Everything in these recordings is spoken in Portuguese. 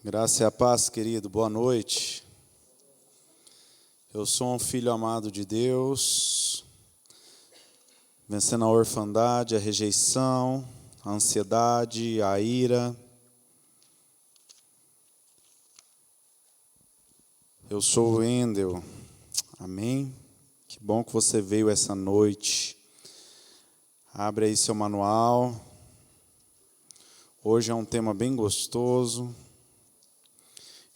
Graça e a paz, querido. Boa noite. Eu sou um filho amado de Deus, vencendo a orfandade, a rejeição, a ansiedade, a ira. Eu sou o Wendel. Amém? Que bom que você veio essa noite. Abre aí seu manual. Hoje é um tema bem gostoso.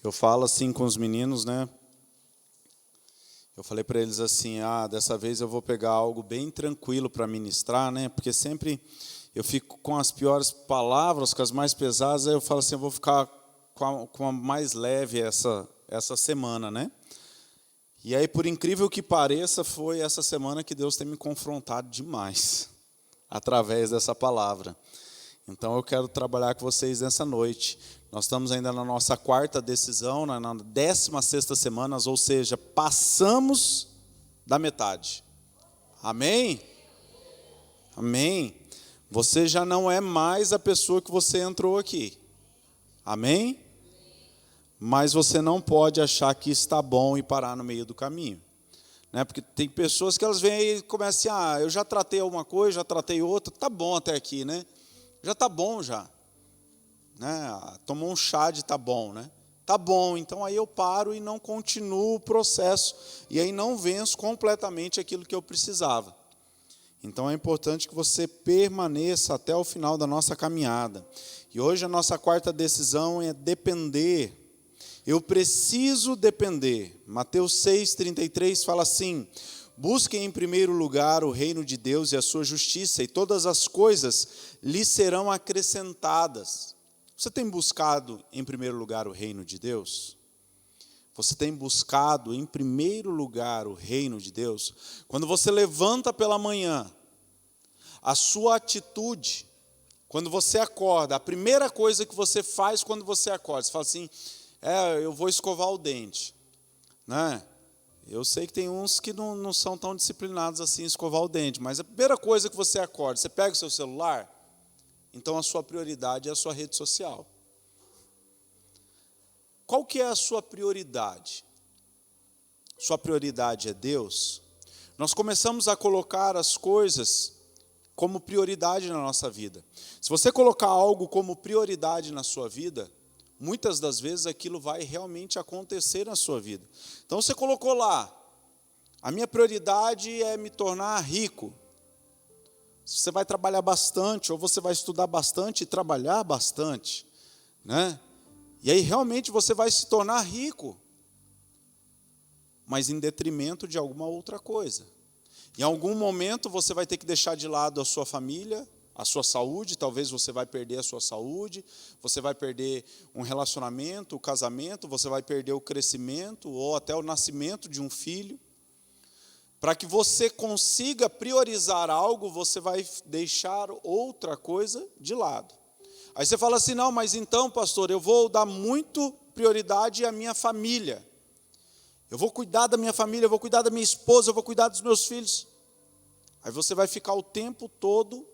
Eu falo assim com os meninos, né? Eu falei para eles assim, dessa vez eu vou pegar algo bem tranquilo para ministrar, né? Porque sempre eu fico com as piores palavras, com as mais pesadas, aí eu falo assim, eu vou ficar com a mais leve essa semana, né? E aí, por incrível que pareça, foi essa semana que Deus tem me confrontado demais, através dessa palavra. Então eu quero trabalhar com vocês nessa noite. Nós estamos ainda na nossa quarta decisão, na 16ª semana, ou seja, passamos da metade. Amém? Amém? Você já não é mais a pessoa que você entrou aqui. Amém? Mas você não pode achar que está bom e parar no meio do caminho. Né? Porque tem pessoas que elas vêm e começam assim, eu já tratei alguma coisa, já tratei outra, tá bom até aqui, né? Já tá bom já. Né? Tomou um chá de tá bom, né? Tá bom, então aí eu paro e não continuo o processo. E aí não venço completamente aquilo que eu precisava. Então é importante que você permaneça até o final da nossa caminhada. E hoje a nossa quarta decisão é depender. Eu preciso depender. Mateus 6,33 fala assim: busquem em primeiro lugar o reino de Deus e a sua justiça, e todas as coisas lhe serão acrescentadas. Você tem buscado em primeiro lugar o reino de Deus? Você tem buscado em primeiro lugar o reino de Deus? Quando você levanta pela manhã, a sua atitude, quando você acorda, a primeira coisa que você faz quando você acorda, você fala assim, eu vou escovar o dente, né? Eu sei que tem uns que não são tão disciplinados assim em escovar o dente, mas a primeira coisa que você acorda, você pega o seu celular, então a sua prioridade é a sua rede social. Qual que é a sua prioridade? Sua prioridade é Deus? Nós começamos a colocar as coisas como prioridade na nossa vida. Se você colocar algo como prioridade na sua vida, muitas das vezes aquilo vai realmente acontecer na sua vida. Então você colocou lá, a minha prioridade é me tornar rico. Você vai trabalhar bastante, ou você vai estudar bastante e trabalhar bastante, né? E aí realmente você vai se tornar rico, mas em detrimento de alguma outra coisa. Em algum momento você vai ter que deixar de lado a sua família, a sua saúde, talvez você vai perder a sua saúde, você vai perder um relacionamento, o casamento, você vai perder o crescimento ou até o nascimento de um filho. Para que você consiga priorizar algo, você vai deixar outra coisa de lado. Aí você fala assim, não, mas então, pastor, eu vou dar muito prioridade à minha família. Eu vou cuidar da minha família, eu vou cuidar da minha esposa, eu vou cuidar dos meus filhos. Aí você vai ficar o tempo todo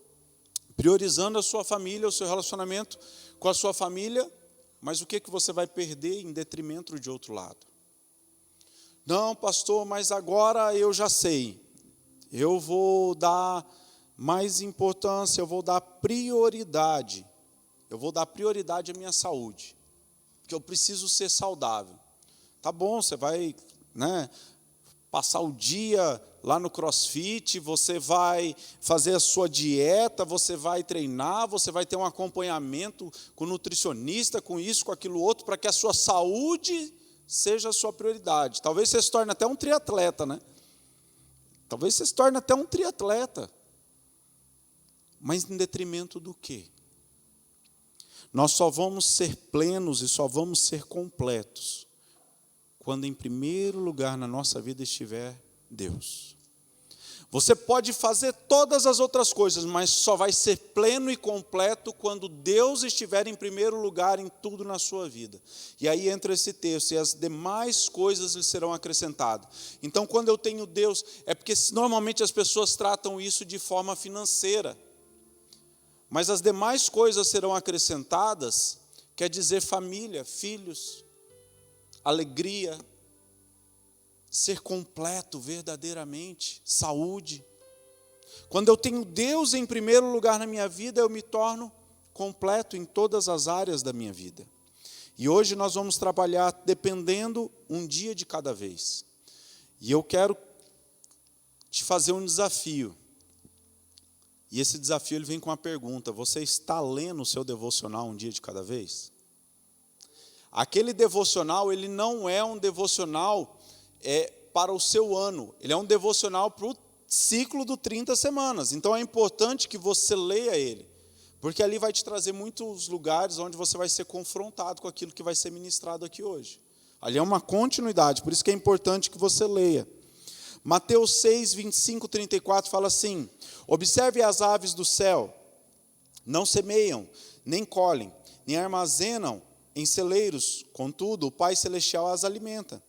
priorizando a sua família, o seu relacionamento com a sua família, mas o que você vai perder em detrimento de outro lado? Não, pastor, mas agora eu já sei. Eu vou dar mais importância, eu vou dar prioridade. Eu vou dar prioridade à minha saúde, porque eu preciso ser saudável. Tá bom, você vai, passar o dia lá no CrossFit, você vai fazer a sua dieta, você vai treinar, você vai ter um acompanhamento com o nutricionista, com isso, com aquilo outro, para que a sua saúde seja a sua prioridade. Talvez você se torne até um triatleta, né? Talvez você se torne até um triatleta. Mas em detrimento do quê? Nós só vamos ser plenos e só vamos ser completos quando em primeiro lugar na nossa vida estiver Deus. Você pode fazer todas as outras coisas, mas só vai ser pleno e completo quando Deus estiver em primeiro lugar em tudo na sua vida. E aí entra esse texto, e as demais coisas lhe serão acrescentadas. Então, quando eu tenho Deus, é porque normalmente as pessoas tratam isso de forma financeira. Mas as demais coisas serão acrescentadas quer dizer família, filhos, alegria, ser completo verdadeiramente, saúde. Quando eu tenho Deus em primeiro lugar na minha vida, eu me torno completo em todas as áreas da minha vida. E hoje nós vamos trabalhar dependendo um dia de cada vez. E eu quero te fazer um desafio. E esse desafio ele vem com uma pergunta: você está lendo o seu devocional um dia de cada vez? Aquele devocional, ele não é um devocional para o seu ano. Ele é um devocional para o ciclo do 30 semanas. Então é importante que você leia ele. Porque ali vai te trazer muitos lugares onde você vai ser confrontado com aquilo que vai ser ministrado aqui hoje. Ali é uma continuidade, por isso que é importante que você leia. Mateus 6, 25, 34 fala assim: observe as aves do céu, não semeiam, nem colhem, nem armazenam em celeiros, contudo, o Pai Celestial as alimenta.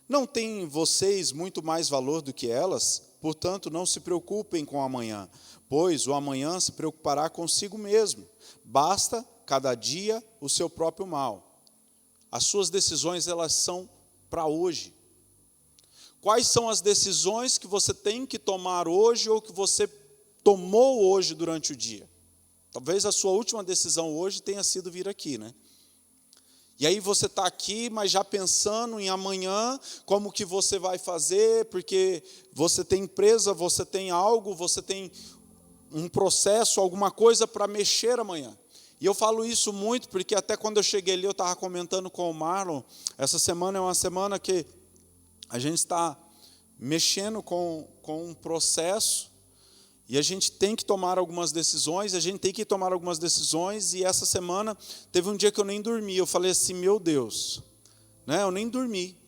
Não têm vocês muito mais valor do que elas? Portanto, não se preocupem com o amanhã, pois o amanhã se preocupará consigo mesmo. Basta cada dia o seu próprio mal. As suas decisões, elas são para hoje. Quais são as decisões que você tem que tomar hoje ou que você tomou hoje durante o dia? Talvez a sua última decisão hoje tenha sido vir aqui, né? E aí você está aqui, mas já pensando em amanhã, como que você vai fazer, porque você tem empresa, você tem algo, você tem um processo, alguma coisa para mexer amanhã. E eu falo isso muito, porque até quando eu cheguei ali, eu estava comentando com o Marlon, essa semana é uma semana que a gente está mexendo com um processo, e a gente tem que tomar algumas decisões, e essa semana teve um dia que eu nem dormi. Eu falei assim, meu Deus, né? Eu nem dormi.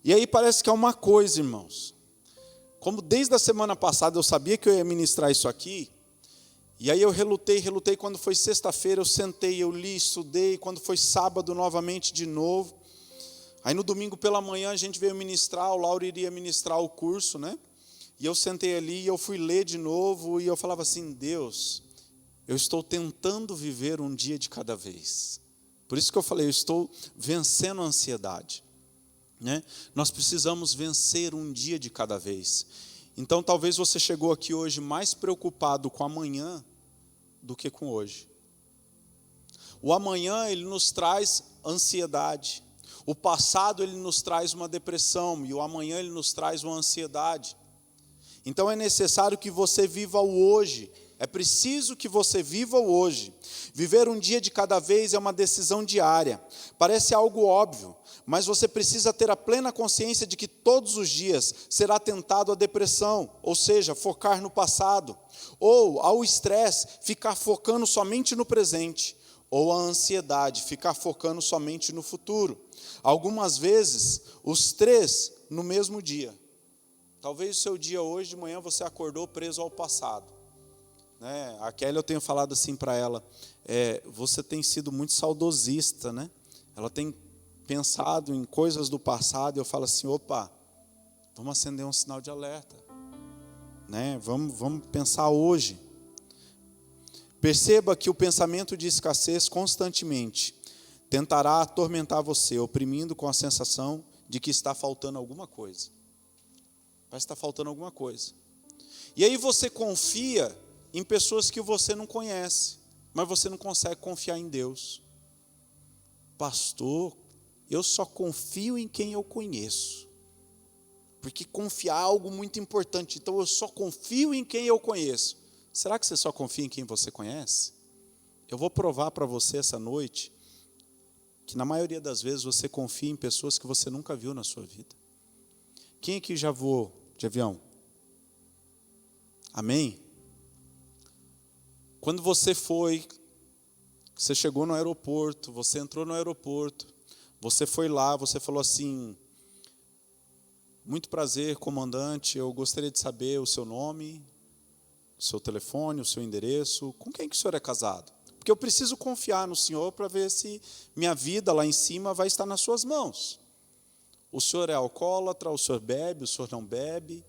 E aí parece que é uma coisa, irmãos. Como desde a semana passada eu sabia que eu ia ministrar isso aqui, e aí eu relutei, quando foi sexta-feira eu sentei, eu li, estudei, quando foi sábado novamente de novo. Aí no domingo pela manhã a gente veio ministrar, o Lauro iria ministrar o curso, né? E eu sentei ali e eu fui ler de novo e eu falava assim, Deus, eu estou tentando viver um dia de cada vez. Por isso que eu falei, eu estou vencendo a ansiedade, né? Nós precisamos vencer um dia de cada vez. Então talvez você chegou aqui hoje mais preocupado com amanhã do que com hoje. O amanhã ele nos traz ansiedade. O passado ele nos traz uma depressão e o amanhã ele nos traz uma ansiedade. Então é necessário que você viva o hoje. É preciso que você viva o hoje. Viver um dia de cada vez é uma decisão diária. Parece algo óbvio, mas você precisa ter a plena consciência de que todos os dias será tentado a depressão, ou seja, focar no passado, ou ao estresse, ficar focando somente no presente, ou a ansiedade, ficar focando somente no futuro. Algumas vezes, os três no mesmo dia. Talvez o seu dia hoje de manhã você acordou preso ao passado. Né? A Kelly, eu tenho falado assim para ela, você tem sido muito saudosista, né? Ela tem pensado em coisas do passado, e eu falo assim, opa, vamos acender um sinal de alerta. Né? Vamos pensar hoje. Perceba que o pensamento de escassez constantemente tentará atormentar você, oprimindo com a sensação de que está faltando alguma coisa. Parece que está faltando alguma coisa. E aí você confia em pessoas que você não conhece, mas você não consegue confiar em Deus. Pastor, eu só confio em quem eu conheço. Porque confiar é algo muito importante, então eu só confio em quem eu conheço. Será que você só confia em quem você conhece? Eu vou provar para você essa noite que na maioria das vezes você confia em pessoas que você nunca viu na sua vida. Quem aqui já voou de avião? Amém? Quando você chegou no aeroporto, você entrou no aeroporto, você foi lá, você falou assim, muito prazer, comandante, eu gostaria de saber o seu nome, o seu telefone, o seu endereço, com quem que o senhor é casado? Porque eu preciso confiar no senhor para ver se minha vida lá em cima vai estar nas suas mãos. O senhor é alcoólatra, o senhor bebe, o senhor não bebe.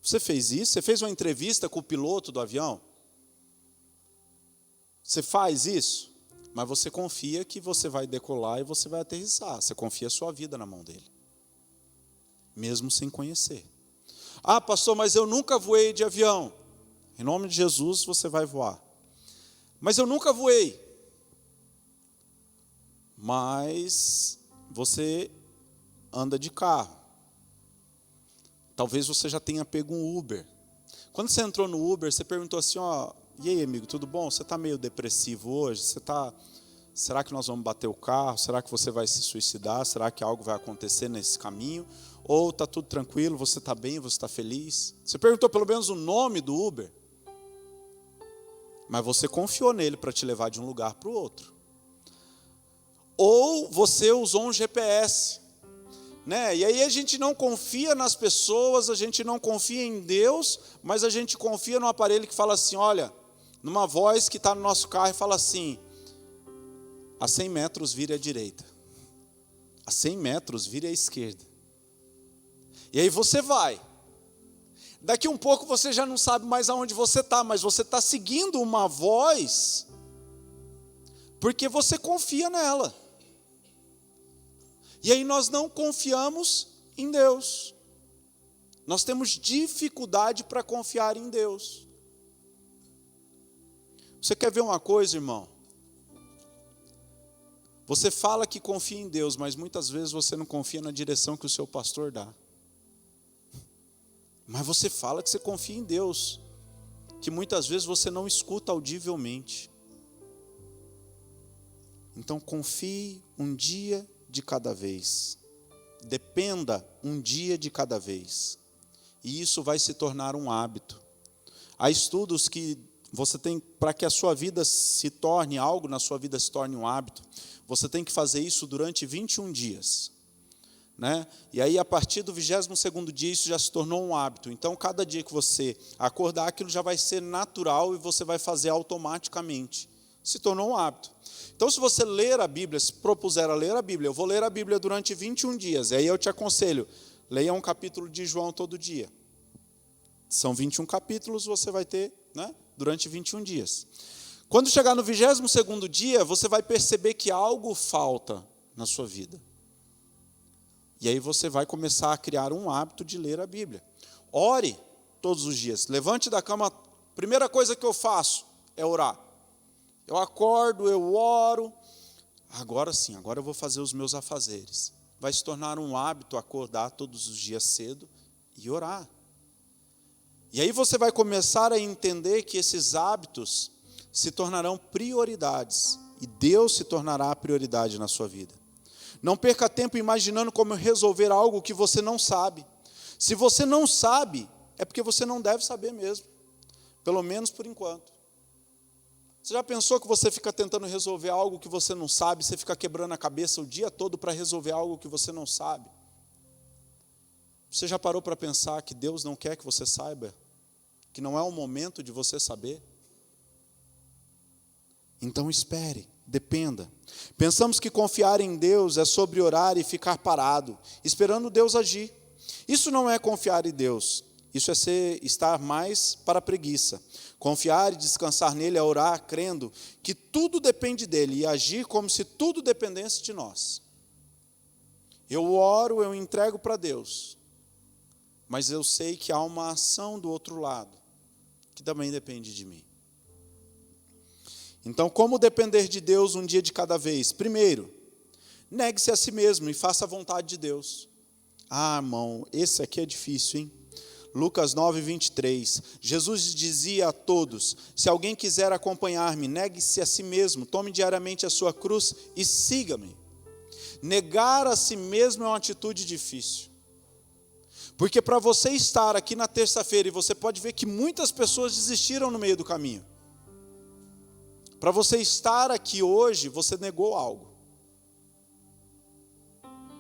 Você fez isso? Você fez uma entrevista com o piloto do avião? Você faz isso? Mas você confia que você vai decolar e você vai aterrissar. Você confia a sua vida na mão dele. Mesmo sem conhecer. Ah, pastor, mas eu nunca voei de avião. Em nome de Jesus você vai voar. Mas eu nunca voei. Mas você anda de carro. Talvez você já tenha pego um Uber. Quando você entrou no Uber, você perguntou assim, ó, e aí, amigo, tudo bom? Você está meio depressivo hoje? Será que nós vamos bater o carro? Será que você vai se suicidar? Será que algo vai acontecer nesse caminho? Ou está tudo tranquilo, você está bem, você está feliz? Você perguntou pelo menos o nome do Uber? Mas você confiou nele para te levar de um lugar para o outro. Ou você usou um GPS, né? E aí a gente não confia nas pessoas, a gente não confia em Deus, mas a gente confia no aparelho que fala assim, olha, numa voz que está no nosso carro e fala assim, a 100 metros vire à direita, a 100 metros vire à esquerda. E aí você vai. Daqui um pouco você já não sabe mais aonde você está, mas você está seguindo uma voz, porque você confia nela. E aí nós não confiamos em Deus. Nós temos dificuldade para confiar em Deus. Você quer ver uma coisa, irmão? Você fala que confia em Deus, mas muitas vezes você não confia na direção que o seu pastor dá. Mas você fala que você confia em Deus, que muitas vezes você não escuta audivelmente. Então confie um dia de cada vez. Dependa um dia de cada vez. E isso vai se tornar um hábito. Há estudos que você tem, para que a sua vida se torne algo, na sua vida se torne um hábito, você tem que fazer isso durante 21 dias. Né? E aí, a partir do 22º dia, isso já se tornou um hábito. Então, cada dia que você acordar, aquilo já vai ser natural e você vai fazer automaticamente. Se tornou um hábito. Então, se você ler a Bíblia, se propuser a ler a Bíblia, eu vou ler a Bíblia durante 21 dias. E aí eu te aconselho, leia um capítulo de João todo dia. São 21 capítulos, você vai ter, né, durante 21 dias. Quando chegar no 22º dia, você vai perceber que algo falta na sua vida. E aí você vai começar a criar um hábito de ler a Bíblia. Ore todos os dias. Levante da cama, primeira coisa que eu faço é orar. Eu acordo, eu oro. Agora sim, agora eu vou fazer os meus afazeres. Vai se tornar um hábito acordar todos os dias cedo e orar. E aí você vai começar a entender que esses hábitos se tornarão prioridades. E Deus se tornará a prioridade na sua vida. Não perca tempo imaginando como resolver algo que você não sabe. Se você não sabe, é porque você não deve saber mesmo. Pelo menos por enquanto. Você já pensou que você fica tentando resolver algo que você não sabe, você fica quebrando a cabeça o dia todo para resolver algo que você não sabe? Você já parou para pensar que Deus não quer que você saiba? Que não é o momento de você saber? Então espere. Dependa. Pensamos que confiar em Deus é sobre orar e ficar parado, esperando Deus agir. Isso não é confiar em Deus. Isso é estar mais para a preguiça. Confiar e descansar nele é orar crendo que tudo depende dele e agir como se tudo dependesse de nós. Eu oro, eu entrego para Deus, mas eu sei que há uma ação do outro lado que também depende de mim. Então, como depender de Deus um dia de cada vez? Primeiro, negue-se a si mesmo e faça a vontade de Deus. Ah, irmão, esse aqui é difícil, hein? Lucas 9, 23. Jesus dizia a todos, se alguém quiser acompanhar-me, negue-se a si mesmo, tome diariamente a sua cruz e siga-me. Negar a si mesmo é uma atitude difícil. Porque para você estar aqui na terça-feira, e você pode ver que muitas pessoas desistiram no meio do caminho. Para você estar aqui hoje, você negou algo.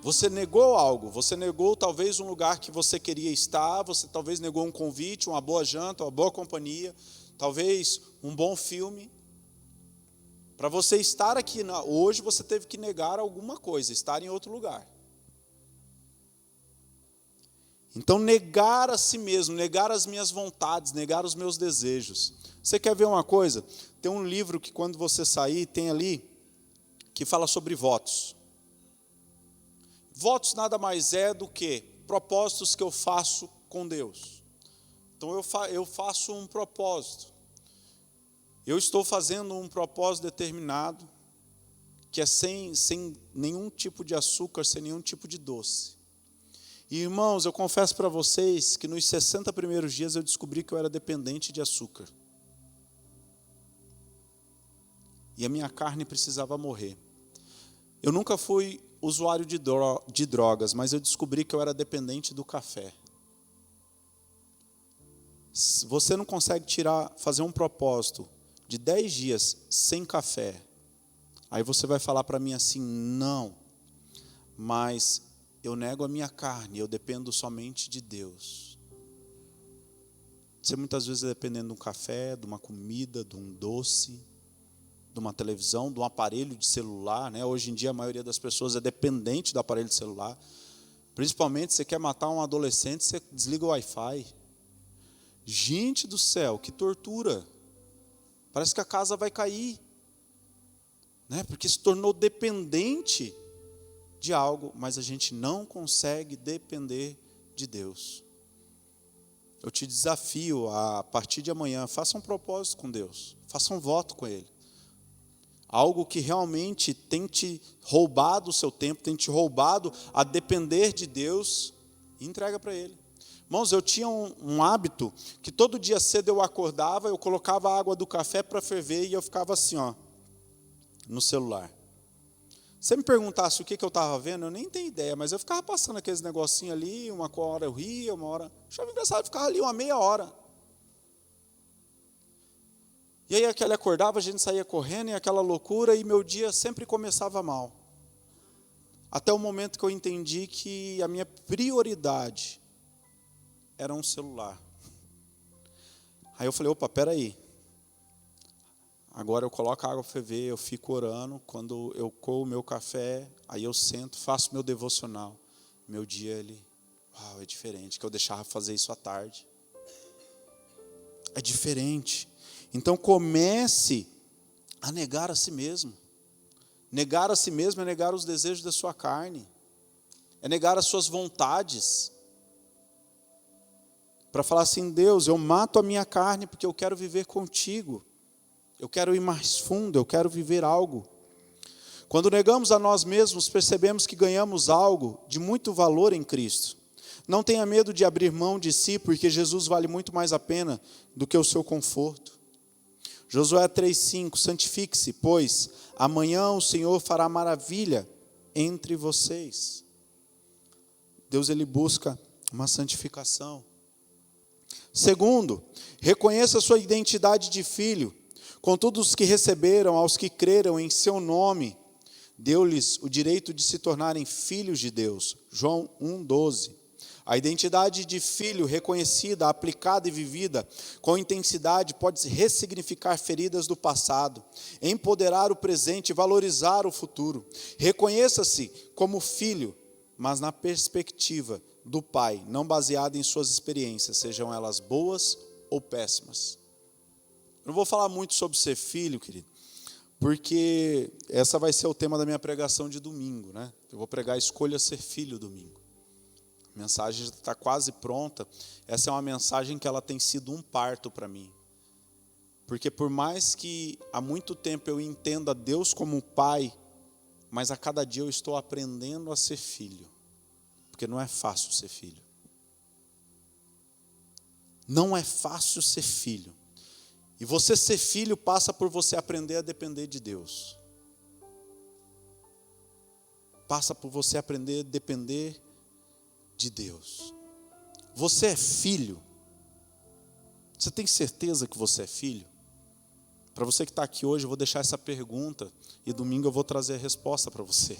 Você negou algo. Você negou talvez um lugar que você queria estar. Você talvez negou um convite, uma boa janta, uma boa companhia. Talvez um bom filme. Para você estar aqui hoje, você teve que negar alguma coisa, estar em outro lugar. Então, negar a si mesmo, negar as minhas vontades, negar os meus desejos. Você quer ver uma coisa? Tem um livro que quando você sair, tem ali que fala sobre votos. Votos nada mais é do que propósitos que eu faço com Deus. Então eu faço um propósito. Eu estou fazendo um propósito determinado, que é sem nenhum tipo de açúcar, sem nenhum tipo de doce. E, irmãos, eu confesso para vocês que nos 60 primeiros dias eu descobri que eu era dependente de açúcar. E a minha carne precisava morrer. Eu nunca fui usuário de drogas, mas eu descobri que eu era dependente do café. Você não consegue fazer um propósito de 10 dias sem café. Aí você vai falar para mim assim, não, mas eu nego a minha carne, eu dependo somente de Deus. Você muitas vezes é dependendo de um café, de uma comida, de um doce, de uma televisão, de um aparelho de celular, né? Hoje em dia a maioria das pessoas é dependente do aparelho de celular. Principalmente você quer matar um adolescente, você desliga o Wi-Fi. Gente do céu, que tortura. Parece que a casa vai cair, né? Porque se tornou dependente de algo, mas a gente não consegue depender de Deus. Eu te desafio a partir de amanhã, faça um propósito com Deus, faça um voto com Ele. Algo que realmente tem te roubado o seu tempo, tem te roubado a depender de Deus, e entrega para Ele. Irmãos, eu tinha um hábito que todo dia cedo eu acordava, eu colocava a água do café para ferver e eu ficava assim, ó, no celular. Se você me perguntasse o que eu estava vendo, eu nem tenho ideia, mas eu ficava passando aqueles negocinhos ali, uma hora eu ria, uma hora... Achava engraçado, eu ficava ali uma meia hora. E aí aquele acordava, a gente saía correndo e aquela loucura, e meu dia sempre começava mal. Até o momento que eu entendi que a minha prioridade era um celular. Aí eu falei, opa, peraí. Agora eu coloco a água para ferver, eu fico orando, quando eu coo o meu café, aí eu sento, faço meu devocional. Meu dia, é diferente, que eu deixava fazer isso à tarde. É diferente. Então comece a negar a si mesmo. Negar a si mesmo é negar os desejos da sua carne. É negar as suas vontades. Para falar assim, Deus, eu mato a minha carne porque eu quero viver contigo. Eu quero ir mais fundo, eu quero viver algo. Quando negamos a nós mesmos, percebemos que ganhamos algo de muito valor em Cristo. Não tenha medo de abrir mão de si, porque Jesus vale muito mais a pena do que o seu conforto. Josué 3,5, santifique-se, pois amanhã o Senhor fará maravilha entre vocês. Deus, Ele busca uma santificação. Segundo, reconheça a sua identidade de filho. Contudo, os que receberam, aos que creram em seu nome, deu-lhes o direito de se tornarem filhos de Deus. João 1,12. A identidade de filho reconhecida, aplicada e vivida com intensidade pode ressignificar feridas do passado, empoderar o presente e valorizar o futuro. Reconheça-se como filho, mas na perspectiva do Pai, não baseada em suas experiências, sejam elas boas ou péssimas. Eu não vou falar muito sobre ser filho, querido, porque essa vai ser o tema da minha pregação de domingo, né? Eu vou pregar Escolha Ser Filho domingo. A mensagem já está quase pronta. Essa é uma mensagem que ela tem sido um parto para mim. Porque por mais que há muito tempo eu entenda Deus como Pai, mas a cada dia eu estou aprendendo a ser filho. Porque não é fácil ser filho. Não é fácil ser filho. E você ser filho passa por você aprender a depender de Deus. Passa por você aprender a depender de Deus. Você é filho. Você tem certeza que você é filho? Para você que está aqui hoje, eu vou deixar essa pergunta e domingo eu vou trazer a resposta para você.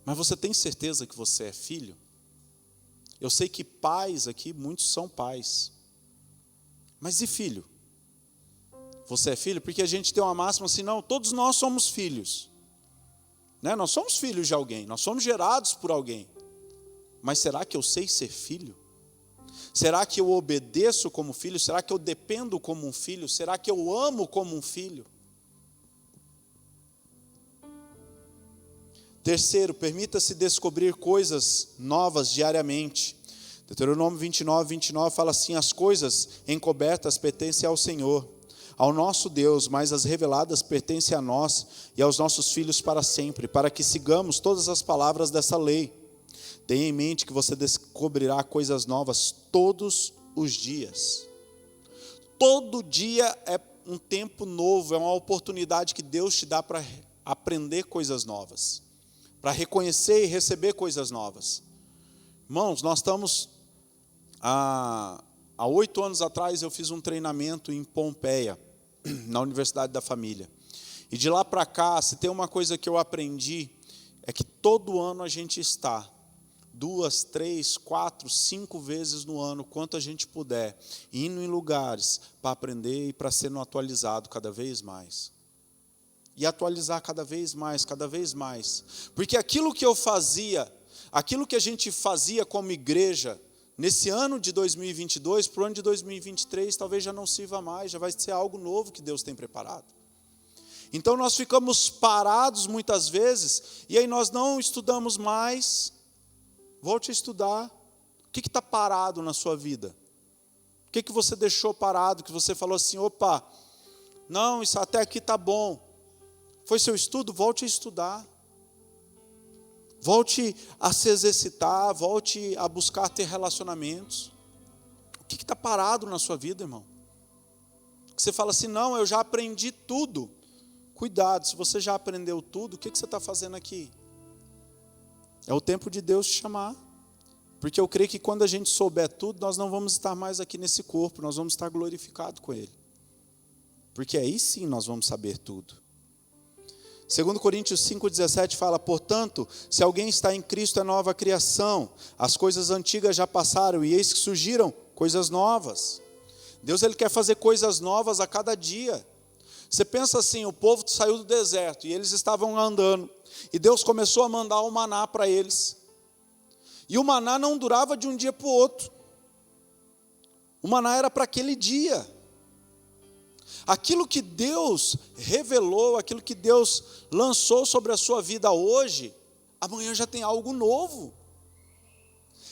Mas você tem certeza que você é filho? Eu sei que pais aqui, muitos são pais. Mas e filho? Você é filho? Porque a gente tem uma máxima assim, não, todos nós somos filhos. Né? Nós somos filhos de alguém, nós somos gerados por alguém. Mas será que eu sei ser filho? Será que eu obedeço como filho? Será que eu dependo como um filho? Será que eu amo como um filho? Terceiro, permita-se descobrir coisas novas diariamente. Deuteronômio 29 fala assim: as coisas encobertas pertencem ao Senhor, ao nosso Deus, mas as reveladas pertencem a nós e aos nossos filhos para sempre, para que sigamos todas as palavras dessa lei. Tenha em mente que você descobrirá coisas novas todos os dias. Todo dia é um tempo novo, é uma oportunidade que Deus te dá para aprender coisas novas, para reconhecer e receber coisas novas. Irmãos, nós estamos, há 8 anos atrás eu fiz um treinamento em Pompeia, na Universidade da Família. E de lá para cá, se tem uma coisa que eu aprendi, é que todo ano a gente está 2, 3, 4, 5 vezes no ano, quanto a gente puder, indo em lugares para aprender e para sendo atualizado cada vez mais. E atualizar cada vez mais, cada vez mais. Porque aquilo que eu fazia, aquilo que a gente fazia como igreja, nesse ano de 2022, para o ano de 2023, talvez já não sirva mais, já vai ser algo novo que Deus tem preparado. Então nós ficamos parados muitas vezes, e aí nós não estudamos mais. Volte a estudar. O que está parado na sua vida? O que você deixou parado, que você falou assim, opa, não, isso até aqui está bom. Foi seu estudo? Volte a estudar. Volte a se exercitar, volte a buscar ter relacionamentos. O que está parado na sua vida, irmão? Você fala assim, não, eu já aprendi tudo. Cuidado, se você já aprendeu tudo, o que você está fazendo aqui? É o tempo de Deus te chamar. Porque eu creio que quando a gente souber tudo, nós não vamos estar mais aqui nesse corpo, nós vamos estar glorificados com Ele. Porque aí sim nós vamos saber tudo. 2 Coríntios 5,17 fala, portanto, se alguém está em Cristo é nova criação, as coisas antigas já passaram e eis que surgiram coisas novas. Deus ele quer fazer coisas novas a cada dia. Você pensa assim, o povo saiu do deserto e eles estavam andando, e Deus começou a mandar o maná para eles. E o maná não durava de um dia para o outro. O maná era para aquele dia. Aquilo que Deus revelou, aquilo que Deus lançou sobre a sua vida hoje, amanhã já tem algo novo.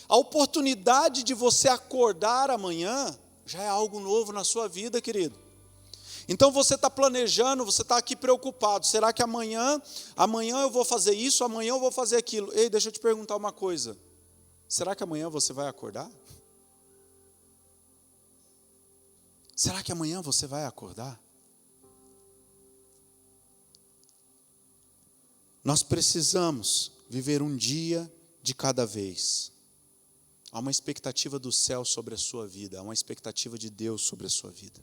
A oportunidade de você acordar amanhã já é algo novo na sua vida, querido. Então você está planejando, você está aqui preocupado. Será que amanhã eu vou fazer isso, amanhã eu vou fazer aquilo? Ei, deixa eu te perguntar uma coisa. Será que amanhã você vai acordar? Será que amanhã você vai acordar? Nós precisamos viver um dia de cada vez. Há uma expectativa do céu sobre a sua vida, há uma expectativa de Deus sobre a sua vida.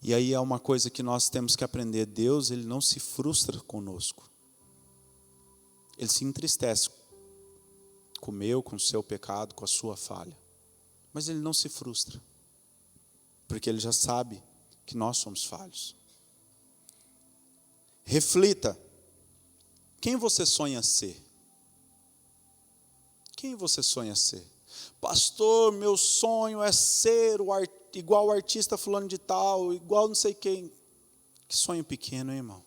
E aí há uma coisa que nós temos que aprender. Deus, Ele não se frustra conosco. Ele se entristece com o meu, com o seu pecado, com a sua falha. Mas Ele não se frustra. Porque Ele já sabe que nós somos falhos. Reflita. Quem você sonha ser? Quem você sonha ser? Pastor, meu sonho é ser igual o artista fulano de tal, igual não sei quem. Que sonho pequeno, hein, irmão?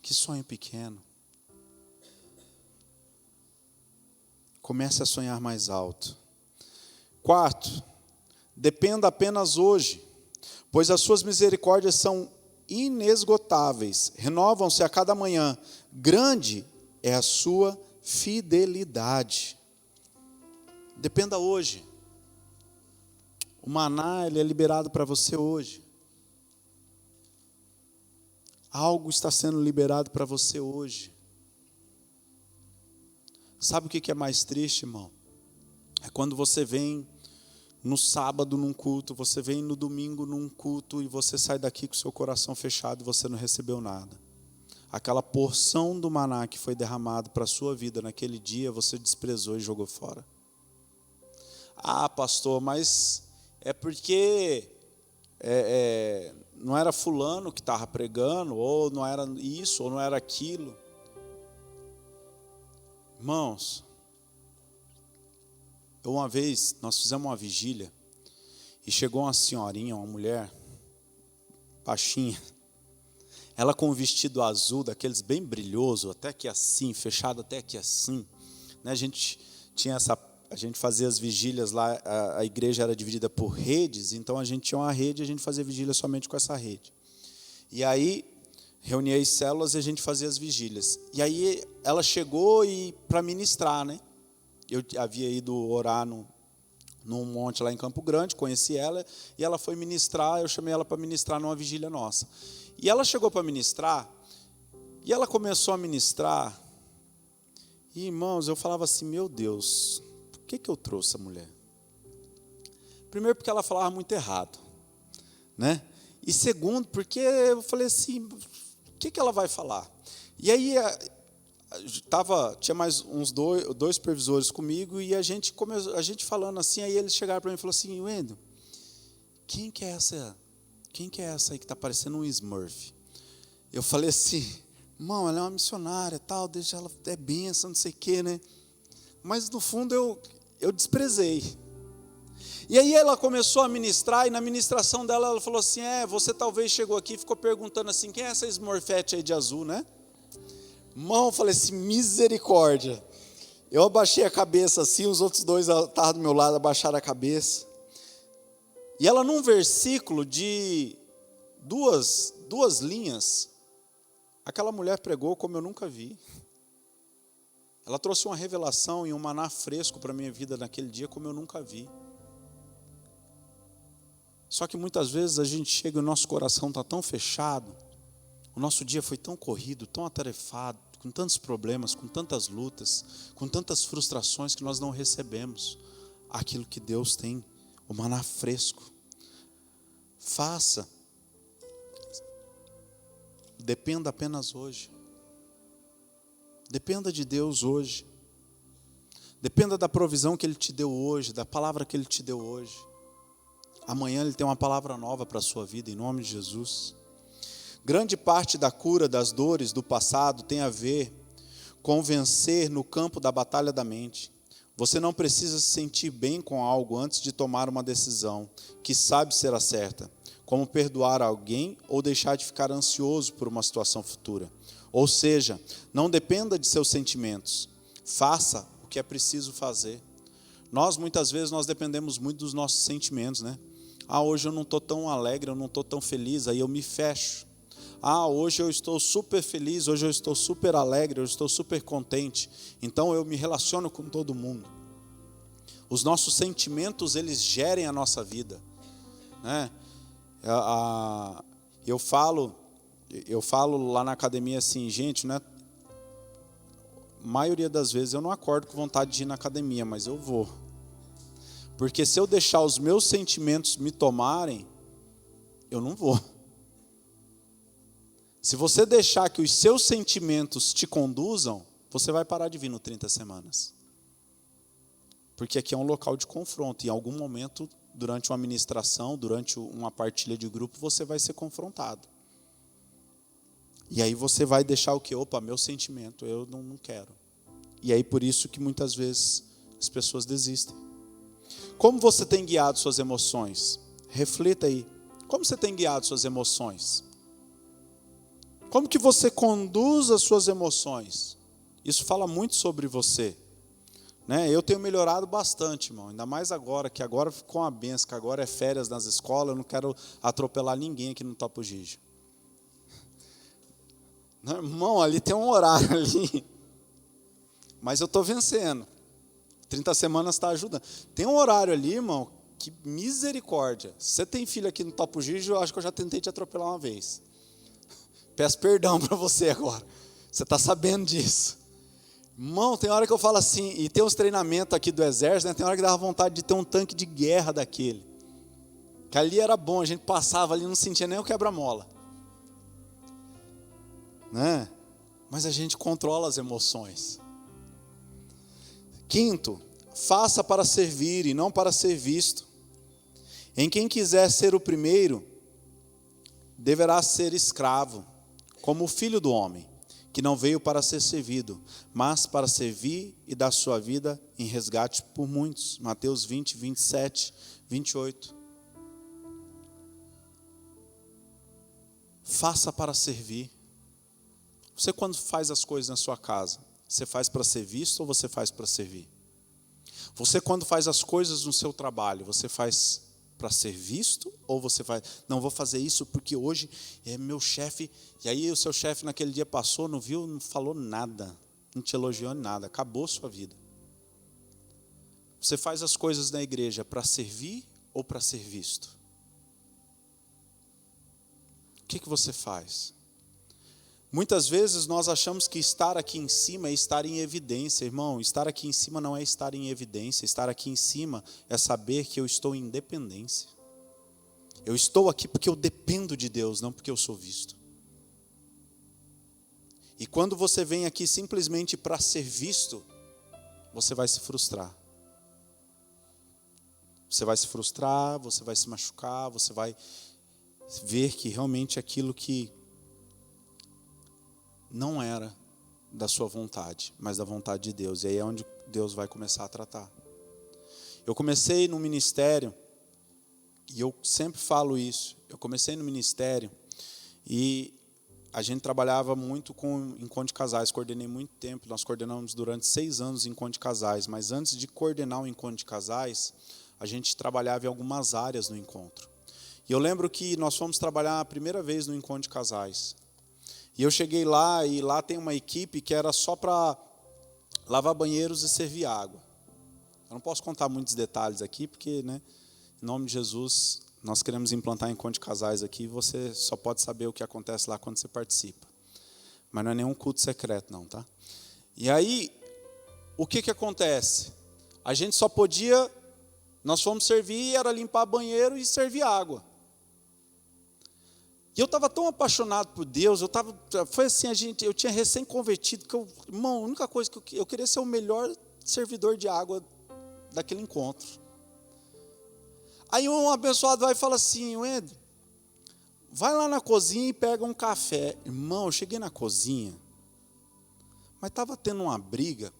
Que sonho pequeno. Comece a sonhar mais alto. 4, dependa apenas hoje, pois as suas misericórdias são inesgotáveis, renovam-se a cada manhã. Grande é a sua fidelidade. Dependa hoje. O maná ele é liberado para você hoje. Algo está sendo liberado para você hoje. Sabe o que é mais triste, irmão? É quando você vem no sábado num culto, você vem no domingo num culto e você sai daqui com o seu coração fechado e você não recebeu nada. Aquela porção do maná que foi derramado para a sua vida naquele dia, você desprezou e jogou fora. Ah, pastor, mas é porque não era fulano que estava pregando, ou não era isso, ou não era aquilo. Irmãos, uma vez nós fizemos uma vigília e chegou uma senhorinha, uma mulher baixinha. ela com um vestido azul, daqueles bem brilhoso, até aqui assim, fechado até aqui assim. Né? A gente fazia as vigílias lá, a igreja era dividida por redes, então a gente tinha uma rede e a gente fazia vigília somente com essa rede. E aí, reunia as células e a gente fazia as vigílias. E aí ela chegou para ministrar, né? Eu havia ido orar num monte lá em Campo Grande, conheci ela, e ela foi ministrar, eu chamei ela para ministrar numa vigília nossa. E ela chegou para ministrar, e ela começou a ministrar, e irmãos, eu falava assim, meu Deus, por que eu trouxe essa mulher? Primeiro porque ela falava muito errado, né? E segundo, porque eu falei assim, o que ela vai falar? E aí tinha mais uns dois supervisores comigo, e a gente falando assim, aí eles chegaram para mim e falaram assim, Wendel, quem que é essa aí que está parecendo um Smurf? Eu falei assim, irmão, ela é uma missionária, tal, deixa ela, é benção, não sei o quê, né? Mas no fundo eu desprezei. E aí ela começou a ministrar, e na ministração dela ela falou assim, você talvez chegou aqui e ficou perguntando assim, quem é essa Smurfette aí de azul, né? Irmão, eu falei assim, misericórdia. Eu abaixei a cabeça assim, os outros dois estavam do meu lado, abaixaram a cabeça. E ela num versículo de duas linhas, aquela mulher pregou como eu nunca vi. Ela trouxe uma revelação e um maná fresco para a minha vida naquele dia como eu nunca vi. Só que muitas vezes a gente chega e o nosso coração está tão fechado, o nosso dia foi tão corrido, tão atarefado, com tantos problemas, com tantas lutas, com tantas frustrações que nós não recebemos aquilo que Deus tem, o maná fresco. Faça. Dependa apenas hoje. Dependa de Deus hoje. Dependa da provisão que Ele te deu hoje, da palavra que Ele te deu hoje. Amanhã Ele tem uma palavra nova para a sua vida, em nome de Jesus. Grande parte da cura das dores do passado tem a ver com vencer no campo da batalha da mente. Você não precisa se sentir bem com algo antes de tomar uma decisão que sabe ser a certa, como perdoar alguém ou deixar de ficar ansioso por uma situação futura. Ou seja, não dependa de seus sentimentos, faça o que é preciso fazer. Muitas vezes, nós dependemos muito dos nossos sentimentos, né? Hoje eu não estou tão alegre, eu não estou tão feliz, aí eu me fecho. Hoje eu estou super feliz, hoje eu estou super alegre, eu estou super contente. Então eu me relaciono com todo mundo. Os nossos sentimentos, eles gerem a nossa vida, né? Eu falo lá na academia assim, gente, né? A maioria das vezes eu não acordo com vontade de ir na academia, mas eu vou. Porque se eu deixar os meus sentimentos me tomarem, eu não vou. Se você deixar que os seus sentimentos te conduzam, você vai parar de vir no 30 semanas. Porque aqui é um local de confronto. Em algum momento, durante uma ministração, durante uma partilha de grupo, você vai ser confrontado. E aí você vai deixar o quê? Meu sentimento, eu não quero. E aí por isso que muitas vezes as pessoas desistem. Como você tem guiado suas emoções? Reflita aí. Como você tem guiado suas emoções? Como que você conduz as suas emoções? Isso fala muito sobre você, né? Eu tenho melhorado bastante, irmão. Ainda mais agora, que agora ficou uma benção, que agora é férias nas escolas, eu não quero atropelar ninguém aqui no Topo Gigi. Não, irmão, ali tem um horário ali. Mas eu estou vencendo. 30 semanas está ajudando. Tem um horário ali, irmão, que misericórdia. Se você tem filho aqui no Topo Gigi, eu acho que eu já tentei te atropelar uma vez. Peço perdão para você agora. Você está sabendo disso. Irmão, tem hora que eu falo assim, e tem uns treinamentos aqui do exército, né? Tem hora que dava vontade de ter um tanque de guerra daquele. Que ali era bom, a gente passava ali, não sentia nem o quebra-mola. Né? Mas a gente controla as emoções. Quinto, faça para servir e não para ser visto. Em quem quiser ser o primeiro, deverá ser escravo, como o filho do homem, que não veio para ser servido, mas para servir e dar sua vida em resgate por muitos. Mateus 20, 27, 28. faça para servir. Você, quando faz as coisas na sua casa, você faz para ser visto ou você faz para servir? Você, quando faz as coisas no seu trabalho, você faz para ser visto ou você faz, não, vou fazer isso porque hoje é meu chefe, e aí o seu chefe naquele dia passou, não viu, não falou nada, não te elogiou nada, acabou sua vida. Você faz as coisas na igreja para servir ou para ser visto? O que você faz? Muitas vezes nós achamos que estar aqui em cima é estar em evidência. Irmão, estar aqui em cima não é estar em evidência. Estar aqui em cima é saber que eu estou em independência. Eu estou aqui porque eu dependo de Deus, não porque eu sou visto. E quando você vem aqui simplesmente para ser visto, você vai se frustrar. Você vai se frustrar, você vai se machucar, você vai ver que realmente aquilo que não era da sua vontade, mas da vontade de Deus. E aí é onde Deus vai começar a tratar. Eu comecei no ministério, e eu sempre falo isso, eu comecei no ministério, e a gente trabalhava muito com encontro de casais, coordenei muito tempo, nós coordenamos durante 6 anos encontro de casais, mas antes de coordenar o encontro de casais, a gente trabalhava em algumas áreas no encontro. E eu lembro que nós fomos trabalhar a primeira vez no encontro de casais. E eu cheguei lá, e lá tem uma equipe que era só para lavar banheiros e servir água. Eu não posso contar muitos detalhes aqui, porque, né, em nome de Jesus, nós queremos implantar encontro de casais aqui, e você só pode saber o que acontece lá quando você participa. Mas não é nenhum culto secreto, não, tá? E aí, o que acontece? A gente só podia, nós fomos servir, era limpar banheiro e servir água. E eu estava tão apaixonado por Deus, foi assim, eu tinha recém-convertido, irmão, a única coisa que eu queria ser o melhor servidor de água daquele encontro. Aí um abençoado vai e fala assim, Wendel, vai lá na cozinha e pega um café. Irmão, eu cheguei na cozinha, mas estava tendo uma briga,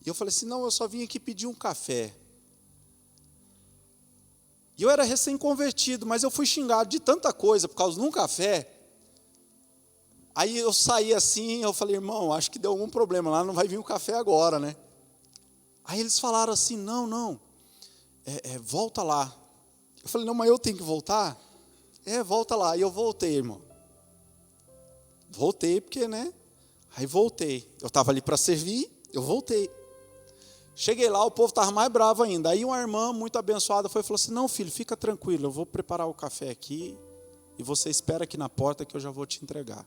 e eu falei assim, não, eu só vim aqui pedir um café. E eu era recém-convertido, mas eu fui xingado de tanta coisa por causa de um café. Aí eu saí assim, eu falei, irmão, acho que deu algum problema lá, não vai vir o café agora, né? Aí eles falaram assim, não, volta lá. Eu falei, não, mas eu tenho que voltar? Volta lá. E eu voltei, irmão. Voltei porque, né? Aí voltei. Eu estava ali para servir, eu voltei. Cheguei lá, o povo estava mais bravo ainda. Aí uma irmã muito abençoada foi e falou assim, não, filho, fica tranquilo, eu vou preparar o café aqui e você espera aqui na porta que eu já vou te entregar.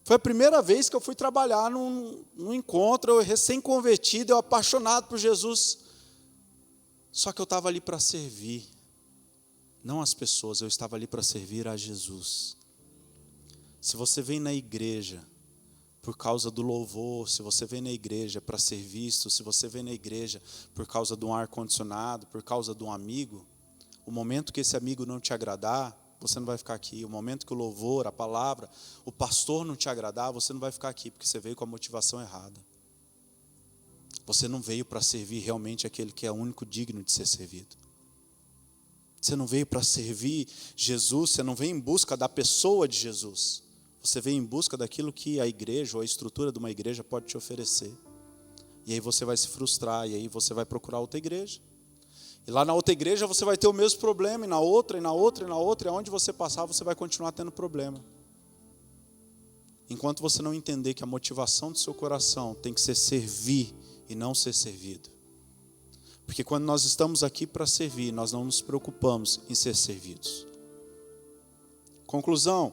Foi a primeira vez que eu fui trabalhar num encontro, eu recém-convertido, eu apaixonado por Jesus. Só que eu estava ali para servir, não as pessoas, eu estava ali para servir a Jesus. Se você vem na igreja por causa do louvor, se você vem na igreja para ser visto, se você vem na igreja por causa de um ar-condicionado, por causa de um amigo, o momento que esse amigo não te agradar, você não vai ficar aqui. O momento que o louvor, a palavra, o pastor não te agradar, você não vai ficar aqui, porque você veio com a motivação errada. Você não veio para servir realmente aquele que é o único digno de ser servido. Você não veio para servir Jesus, você não veio em busca da pessoa de Jesus. Você veio em busca daquilo que a igreja ou a estrutura de uma igreja pode te oferecer. E aí você vai se frustrar, e aí você vai procurar outra igreja. E lá na outra igreja você vai ter o mesmo problema, e na outra, e na outra, e na outra, e aonde você passar você vai continuar tendo problema. Enquanto você não entender que a motivação do seu coração tem que ser servir e não ser servido. Porque quando nós estamos aqui para servir, nós não nos preocupamos em ser servidos. Conclusão,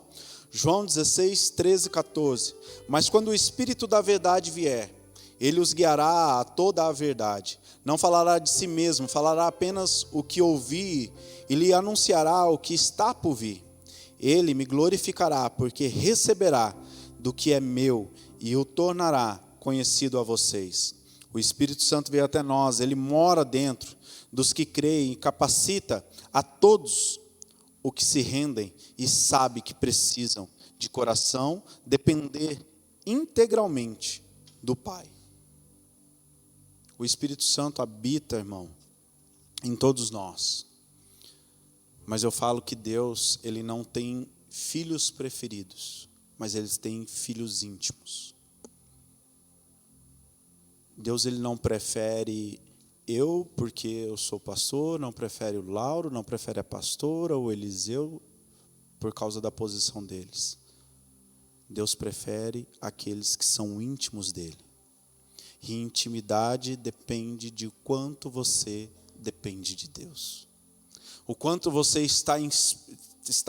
João 16, 13 e 14. Mas quando o Espírito da verdade vier, ele os guiará a toda a verdade. Não falará de si mesmo, falará apenas o que ouvir e lhe anunciará o que está por vir. Ele me glorificará, porque receberá do que é meu e o tornará conhecido a vocês. O Espírito Santo veio até nós, ele mora dentro dos que creem e capacita a todos o que se rendem e sabe que precisam de coração depender integralmente do Pai. O Espírito Santo habita, irmão, em todos nós. Mas eu falo que Deus, ele não tem filhos preferidos, mas eles têm filhos íntimos. Deus ele não prefere eu, porque eu sou pastor, não prefere o Lauro, não prefere a pastora ou o Eliseu, por causa da posição deles. Deus prefere aqueles que são íntimos dele. E intimidade depende de quanto você depende de Deus. O quanto você está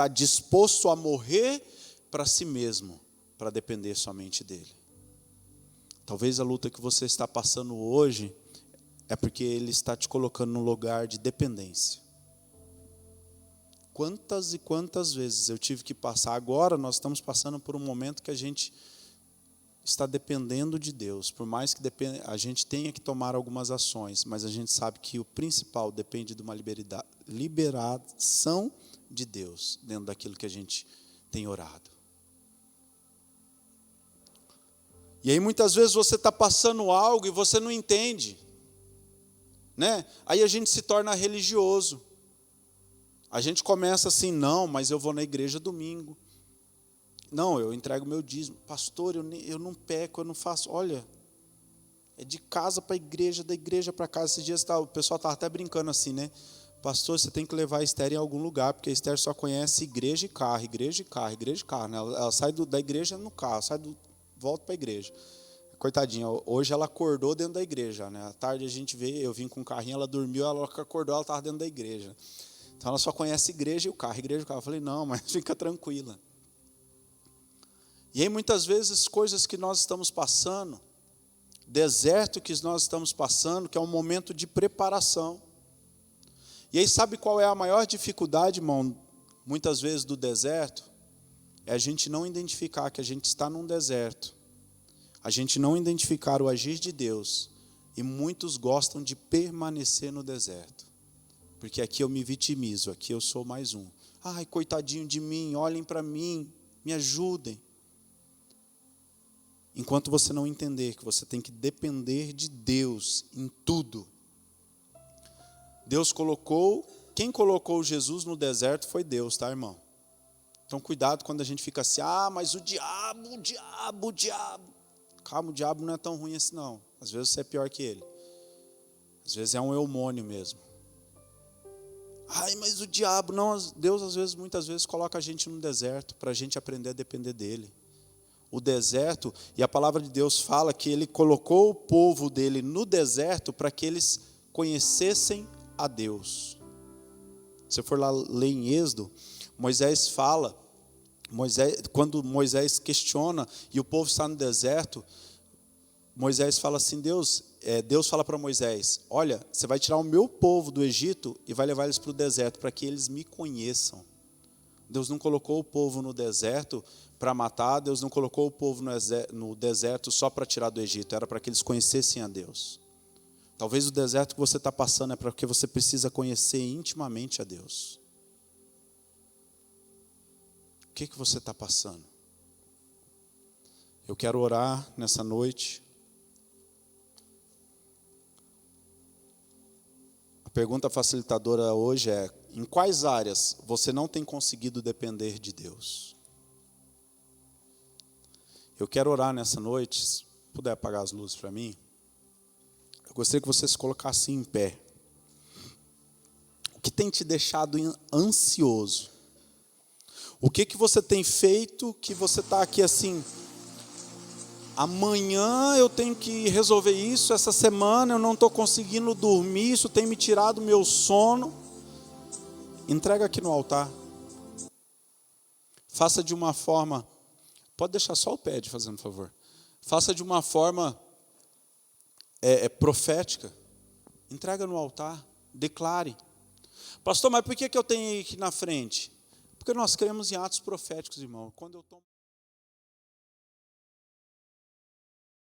disposto a morrer para si mesmo, para depender somente dele. Talvez a luta que você está passando hoje é porque ele está te colocando num lugar de dependência. Quantas e quantas vezes eu tive que passar, agora nós estamos passando por um momento que a gente está dependendo de Deus, por mais que a gente tenha que tomar algumas ações, mas a gente sabe que o principal depende de uma liberação de Deus, dentro daquilo que a gente tem orado. E aí muitas vezes você está passando algo e você não entende, né? Aí a gente se torna religioso. A gente começa assim, não, mas eu vou na igreja domingo. Não, eu entrego meu dízimo. Pastor, eu não peco, eu não faço. Olha, é de casa para a igreja, da igreja para casa. Esses dias o pessoal estava até brincando assim, né? Pastor, você tem que levar a Esther em algum lugar, porque a Esther só conhece igreja e carro, igreja e carro, igreja e carro. Né? Ela sai da igreja no carro, volta para a igreja. Coitadinha, hoje ela acordou dentro da igreja. Né? À tarde a gente vê, eu vim com o carrinho, ela dormiu, ela acordou, ela estava dentro da igreja. Então ela só conhece igreja e o carro, igreja e o carro. Eu falei, não, mas fica tranquila. E aí muitas vezes coisas que nós estamos passando, deserto que nós estamos passando, que é um momento de preparação. E aí sabe qual é a maior dificuldade, irmão, muitas vezes do deserto? É a gente não identificar que a gente está num deserto. A gente não identificar o agir de Deus. E muitos gostam de permanecer no deserto. Porque aqui eu me vitimizo, aqui eu sou mais um. Ai, coitadinho de mim, olhem para mim, me ajudem. Enquanto você não entender que você tem que depender de Deus em tudo. Quem colocou Jesus no deserto foi Deus, tá, irmão? Então cuidado quando a gente fica assim, mas o diabo. Calma, o diabo não é tão ruim assim não. Às vezes você é pior que ele. Às vezes é um eumônio mesmo. Mas o diabo, não, Deus muitas vezes coloca a gente no deserto para a gente aprender a depender dele. O deserto, e a palavra de Deus fala que ele colocou o povo dele no deserto para que eles conhecessem a Deus. Se você for lá ler em Êxodo, Moisés fala, quando Moisés questiona e o povo está no deserto, Moisés fala assim, Deus fala para Moisés, olha, você vai tirar o meu povo do Egito e vai levar eles para o deserto para que eles me conheçam. Deus não colocou o povo no deserto para matar, Deus não colocou o povo no deserto só para tirar do Egito, era para que eles conhecessem a Deus. Talvez o deserto que você está passando é porque você precisa conhecer intimamente a Deus. O que você está passando? Eu quero orar nessa noite. A pergunta facilitadora hoje é: em quais áreas você não tem conseguido depender de Deus? Eu quero orar nessa noite, se puder apagar as luzes para mim. Eu gostaria que você se colocasse em pé. O que tem te deixado ansioso? O que você tem feito que você está aqui assim, amanhã eu tenho que resolver isso, essa semana eu não estou conseguindo dormir, isso tem me tirado o meu sono. Entrega aqui no altar. Faça de uma forma, pode deixar só o pé de fazendo favor. Faça de uma forma profética. Entrega no altar, declare. Pastor, mas por que eu tenho que ir aqui na frente? Porque nós cremos em atos proféticos, irmão. Quando eu tomo